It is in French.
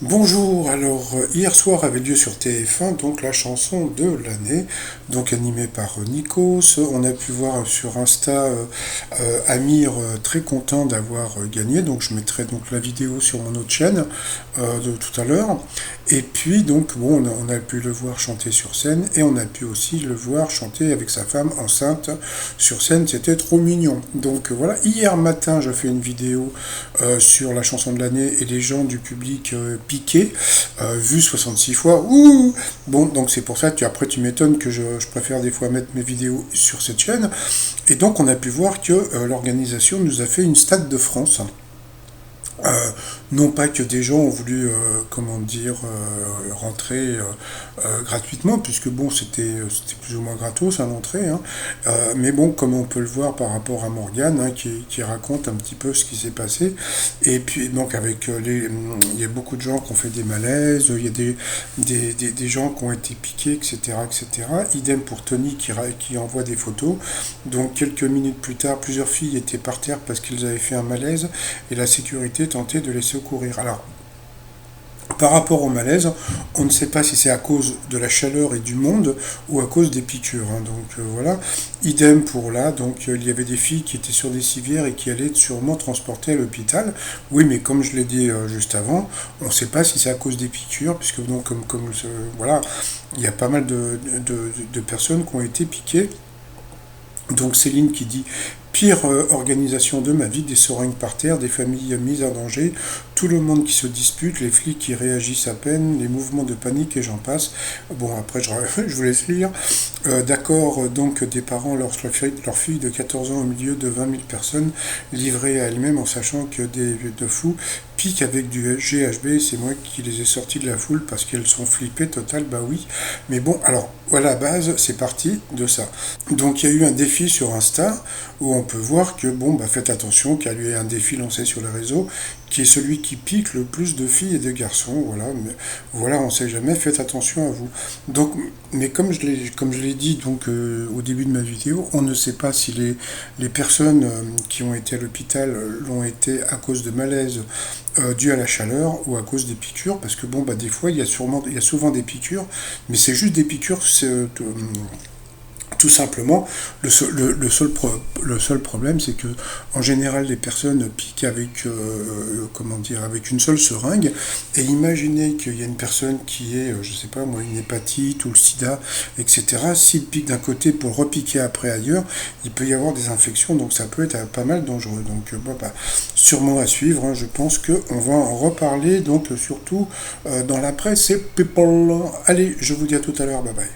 Bonjour, alors hier soir avait lieu sur TF1 donc la chanson de l'année, donc animée par Nikos. On a pu voir sur Insta Amir très content d'avoir gagné, donc je mettrai donc la vidéo sur mon autre chaîne de tout à l'heure. Et puis donc bon, on a pu le voir chanter sur scène et on a pu aussi le voir chanter avec sa femme enceinte sur scène, c'était trop mignon. Donc voilà, hier matin je fais une vidéo sur la chanson de l'année et les gens du public piqué, vu 66 fois. Ouh, bon, donc c'est pour ça que après tu m'étonnes que je préfère des fois mettre mes vidéos sur cette chaîne. Et donc on a pu voir que l'organisation nous a fait une Stade de France. Non pas que des gens ont voulu, comment dire, rentrer gratuitement, puisque bon, c'était plus ou moins gratos à l'entrée, hein. Mais bon, comme on peut le voir par rapport à Morgane, hein, qui raconte un petit peu ce qui s'est passé. Et puis donc avec il y a beaucoup de gens qui ont fait des malaises, il y a des gens qui ont été piqués, etc., etc. Idem pour Tony qui envoie des photos. Donc quelques minutes plus tard, plusieurs filles étaient par terre parce qu'ils avaient fait un malaise et la sécurité tentait de les secourir. Alors, par rapport au malaise, on ne sait pas si c'est à cause de la chaleur et du monde ou à cause des piqûres, hein. Donc voilà. Idem pour là. Donc il y avait des filles qui étaient sur des civières et qui allaient être sûrement transportées à l'hôpital. Oui, mais comme je l'ai dit juste avant, on ne sait pas si c'est à cause des piqûres, puisque donc voilà, il y a pas mal de personnes qui ont été piquées. Donc Céline qui dit pire organisation de ma vie, des seringues par terre, des familles mises en danger, tout le monde qui se dispute, les flics qui réagissent à peine, les mouvements de panique et j'en passe. Bon, après, je vous laisse lire. D'accord, donc des parents lancent leur fille de 14 ans au milieu de 20 000 personnes livrées à elles-mêmes en sachant que des de fous piquent avec du GHB, c'est moi qui les ai sortis de la foule parce qu'elles sont flippées total, bah oui. Mais bon, alors, voilà, à la base, c'est parti de ça. Donc il y a eu un défi sur Insta où on peut voir que, bon, bah faites attention, qu'il y a eu un défi lancé sur les réseaux qui est celui qui pique le plus de filles et de garçons. Voilà, mais voilà, on ne sait jamais, faites attention à vous. Donc, mais comme je l'ai dit donc, au début de ma vidéo, on ne sait pas si les personnes qui ont été à l'hôpital l'ont été à cause de malaise dû à la chaleur ou à cause des piqûres, parce que bon, bah, des fois, il y a souvent des piqûres, mais c'est juste des piqûres, tout simplement, le seul problème, c'est que en général, les personnes piquent avec, comment dire, avec une seule seringue. Et imaginez qu'il y a une personne qui est, je sais pas moi, une hépatite ou le sida, etc. S'il pique d'un côté pour repiquer après ailleurs, il peut y avoir des infections, donc ça peut être pas mal dangereux. Donc, bon, bah, sûrement à suivre, hein. Je pense qu'on va en reparler, donc surtout dans la presse, c'est people. Allez, je vous dis à tout à l'heure, bye bye.